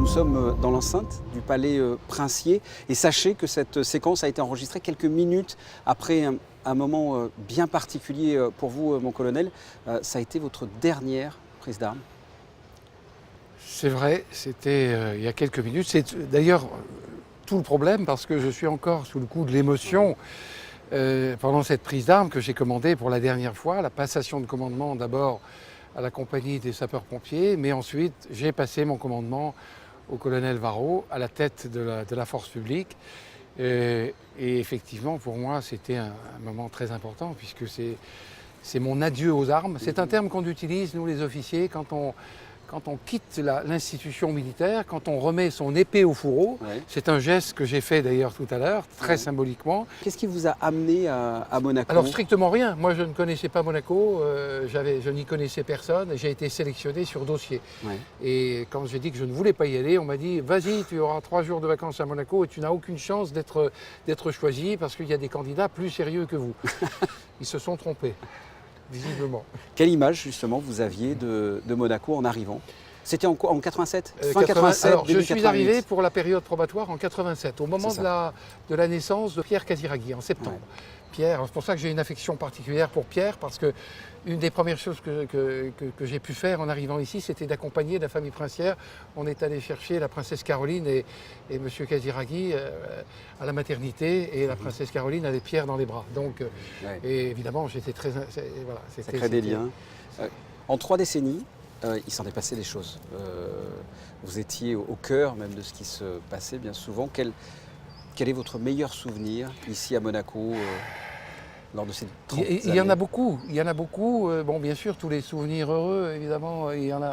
Nous sommes dans l'enceinte du palais princier et sachez que cette séquence a été enregistrée quelques minutes après un moment bien particulier pour vous, mon colonel. Ça a été votre dernière prise d'armes. C'est vrai, c'était il y a quelques minutes. C'est d'ailleurs tout le problème parce que je suis encore sous le coup de l'émotion pendant cette prise d'armes que j'ai commandée pour la dernière fois, la passation de commandement d'abord à la compagnie des sapeurs-pompiers, mais ensuite j'ai passé mon commandement au colonel Varro à la tête de la force publique. Et effectivement, pour moi, c'était un moment très important puisque c'est mon adieu aux armes. C'est un terme qu'on utilise, nous les officiers, quand on quitte l'institution militaire, quand on remet son épée au fourreau. Ouais. C'est un geste que j'ai fait d'ailleurs tout à l'heure, très symboliquement. Qu'est-ce qui vous a amené à Monaco? Alors strictement rien. Moi je ne connaissais pas Monaco, je n'y connaissais personne. J'ai été sélectionné sur dossier. Ouais. Et quand j'ai dit que je ne voulais pas y aller, on m'a dit vas-y, tu auras 3 jours de vacances à Monaco et tu n'as aucune chance d'être choisi parce qu'il y a des candidats plus sérieux que vous. Ils se sont trompés. Visiblement. Quelle image justement vous aviez de Monaco en arrivant? C'était en 87? Fin 80, 87, alors, début je suis 88. arrivé pour la période probatoire en 87, au moment de la naissance de Pierre Casiraghi, en septembre. Ouais. Pierre, c'est pour ça que j'ai une affection particulière pour Pierre, parce que une des premières choses que j'ai pu faire en arrivant ici, c'était d'accompagner la famille princière. On est allé chercher la princesse Caroline et M. Casiraghi à la maternité, et la princesse Caroline avait Pierre dans les bras. Donc, Ouais. et évidemment, j'étais très... Voilà, Ça crée des liens. En 3 décennies, il s'en est passé des choses. Vous étiez au cœur même de ce qui se passait bien souvent. Quel est votre meilleur souvenir ici à Monaco lors de ces 30 années? Il y en a beaucoup. Il y en a beaucoup. Bon, bien sûr, tous les souvenirs heureux, évidemment, il y en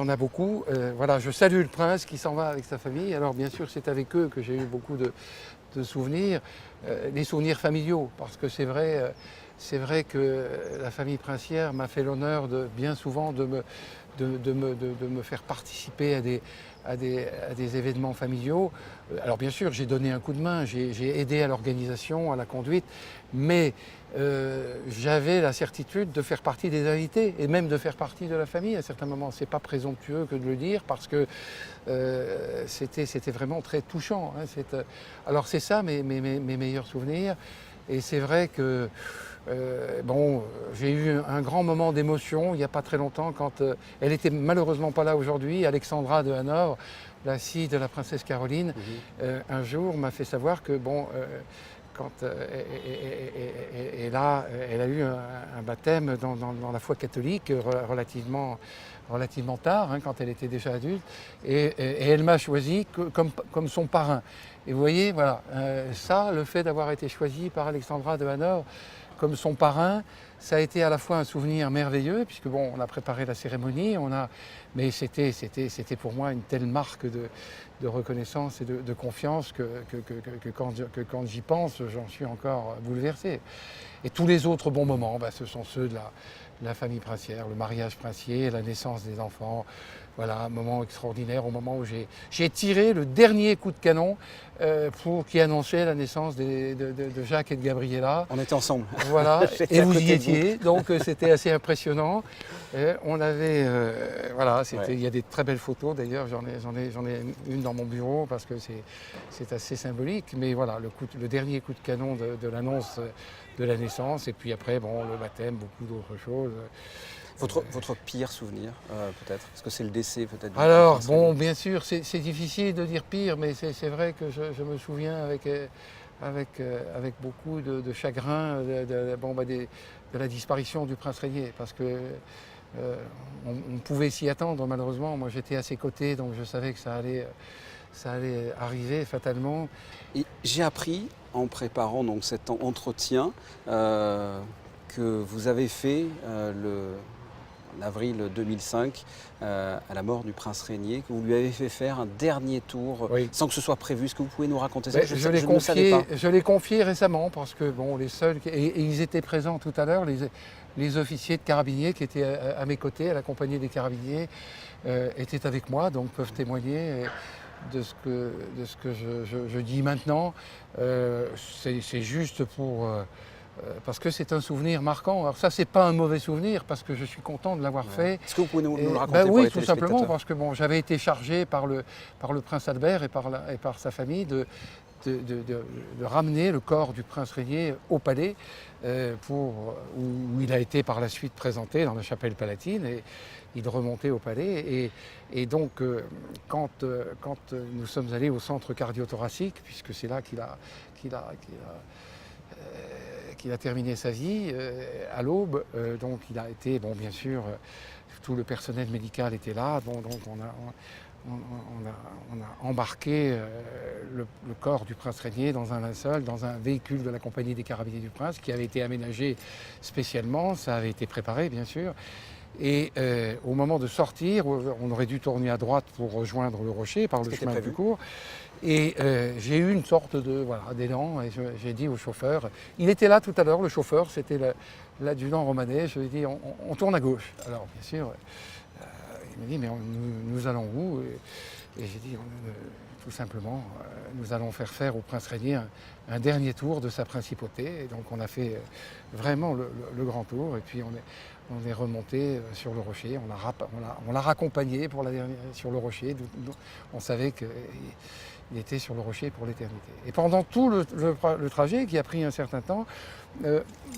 a beaucoup. Voilà, je salue le prince qui s'en va avec sa famille. Alors, bien sûr, c'est avec eux que j'ai eu beaucoup de souvenirs. Les souvenirs familiaux, parce que c'est vrai que la famille princière m'a fait l'honneur bien souvent de me faire participer à des événements familiaux. Alors bien sûr, j'ai donné un coup de main, j'ai aidé à l'organisation, à la conduite, mais j'avais la certitude de faire partie des invités et même de faire partie de la famille à certains moments. C'est pas présomptueux que de le dire parce que c'était vraiment très touchant. Hein. Alors c'est ça mes meilleurs souvenirs. Et c'est vrai que j'ai eu un grand moment d'émotion il n'y a pas très longtemps quand elle était malheureusement pas là aujourd'hui, Alexandra de Hanovre, la fille de la princesse Caroline, un jour m'a fait savoir que quand elle a eu un baptême dans la foi catholique relativement tard, hein, quand elle était déjà adulte, et elle m'a choisi comme son parrain. Et vous voyez, voilà, le fait d'avoir été choisi par Alexandra de Hanovre comme son parrain, ça a été à la fois un souvenir merveilleux, puisque bon, on a préparé la cérémonie, mais c'était pour moi une telle marque de reconnaissance et de confiance que quand j'y pense, j'en suis encore bouleversé. Et tous les autres bons moments, ce sont ceux de la famille princière, le mariage princier, la naissance des enfants. Voilà, un moment extraordinaire, au moment où j'ai tiré le dernier coup de canon qui annonçait la naissance de Jacques et de Gabriella. On était ensemble. Voilà, et vous y étiez, donc c'était assez impressionnant. On avait, il y a des très belles photos d'ailleurs, j'en ai une dans mon bureau parce que c'est assez symbolique. Mais voilà, le dernier coup de canon de l'annonce de la naissance, et puis après, le baptême, beaucoup d'autres choses. Votre pire souvenir, peut-être? Est-ce que c'est le décès, peut-être? Alors, bien sûr, c'est difficile de dire pire, mais c'est vrai que je me souviens avec beaucoup de chagrin de la disparition du prince Régnier, parce que on pouvait s'y attendre, malheureusement. Moi, j'étais à ses côtés, donc je savais que ça allait arriver fatalement. Et j'ai appris, en préparant donc cet entretien, que vous avez fait en avril 2005, à la mort du prince Régnier, que vous lui avez fait faire un dernier tour, sans que ce soit prévu. Est-ce que vous pouvez nous raconter ça? Je l'ai confié récemment, parce que les seuls, et ils étaient présents tout à l'heure, les officiers de carabiniers qui étaient à mes côtés, à la compagnie des carabiniers, étaient avec moi, donc peuvent témoigner de ce que je dis maintenant. C'est juste pour parce que c'est un souvenir marquant. Alors ça, c'est pas un mauvais souvenir, parce que je suis content de l'avoir fait. Est-ce que vous pouvez nous le raconter Ben pour oui, les tout simplement, téléspectateurs? parce que bon, j'avais été chargé par le prince Albert et par sa famille de ramener le corps du prince régnier au palais, où il a été par la suite présenté dans la chapelle palatine, et il remontait au palais. Et donc, quand nous sommes allés au centre cardio-thoracique, puisque c'est là qu'il a terminé sa vie, à l'aube, donc il a été, bon, bien sûr, tout le personnel médical était là, donc on a embarqué le corps du prince régnier dans un linceul, dans un véhicule de la compagnie des carabiniers du prince qui avait été aménagé spécialement. Ça avait été préparé, bien sûr. Et au moment de sortir, on aurait dû tourner à droite pour rejoindre le rocher par le chemin du cours. Et j'ai eu une sorte d'élan, et j'ai dit au chauffeur, il était là tout à l'heure, le chauffeur, c'était l'adjudant Romanet, je lui ai dit on tourne à gauche. Alors bien sûr, il m'a dit mais nous allons où? Et j'ai dit tout simplement, nous allons faire au prince régnier un dernier tour de sa principauté. Et donc on a fait vraiment le grand tour, et puis on est remonté sur le rocher, on l'a raccompagné pour la dernière sur le rocher. On savait qu'il était sur le rocher pour l'éternité. Et pendant tout le trajet, qui a pris un certain temps,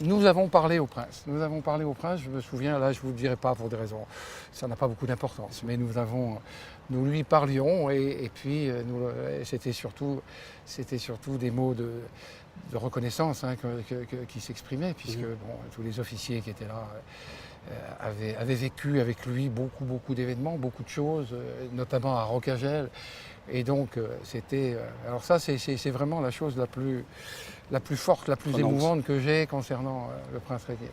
nous avons parlé au prince. Je me souviens, là je ne vous le dirai pas pour des raisons, ça n'a pas beaucoup d'importance, mais nous lui parlions, et puis c'était surtout des mots de reconnaissance, hein, qui s'exprimaient, puisque bon, tous les officiers qui étaient là avaient vécu avec lui beaucoup d'événements, beaucoup de choses, notamment à Rocagel. Et donc c'était... alors ça, c'est vraiment la chose la plus forte, la plus émouvante que j'ai concernant le prince régnier.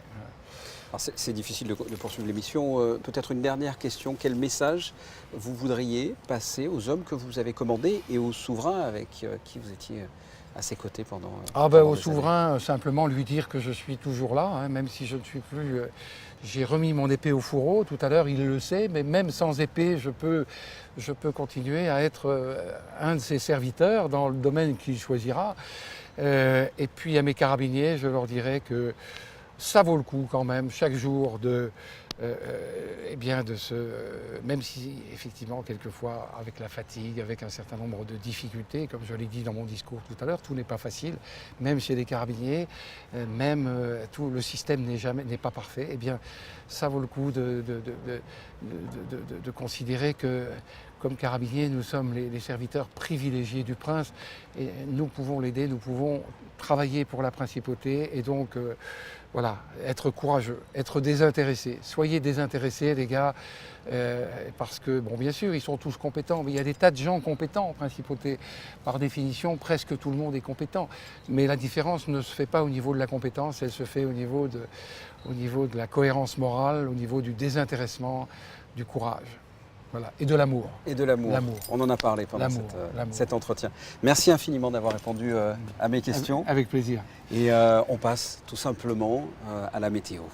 Alors c'est difficile de poursuivre l'émission. Peut-être une dernière question. Quel message vous voudriez passer aux hommes que vous avez commandés et aux souverains avec qui vous étiez à ses côtés pendant au souverain, simplement lui dire que je suis toujours là, hein, même si je ne suis plus... j'ai remis mon épée au fourreau tout à l'heure, il le sait, mais même sans épée, je peux continuer à être un de ses serviteurs dans le domaine qu'il choisira. Et puis à mes carabiniers, je leur dirai que ça vaut le coup quand même, chaque jour, même si effectivement quelquefois avec la fatigue, avec un certain nombre de difficultés, comme je l'ai dit dans mon discours tout à l'heure, tout n'est pas facile, même chez les carabiniers, tout le système n'est pas parfait. Eh bien, ça vaut le coup de considérer que, comme carabiniers, nous sommes les serviteurs privilégiés du prince, et nous pouvons l'aider, nous pouvons travailler pour la principauté, et donc être courageux, être désintéressé. Soyez désintéressés, les gars, parce que, bon, bien sûr, ils sont tous compétents, mais il y a des tas de gens compétents en principauté. Par définition, presque tout le monde est compétent. Mais la différence ne se fait pas au niveau de la compétence, elle se fait au niveau de la cohérence morale, au niveau du désintéressement, du courage. Voilà. Et de l'amour. Et de l'amour. On en a parlé pendant cet entretien. Merci infiniment d'avoir répondu à mes questions. Avec plaisir. Et on passe tout simplement à la météo.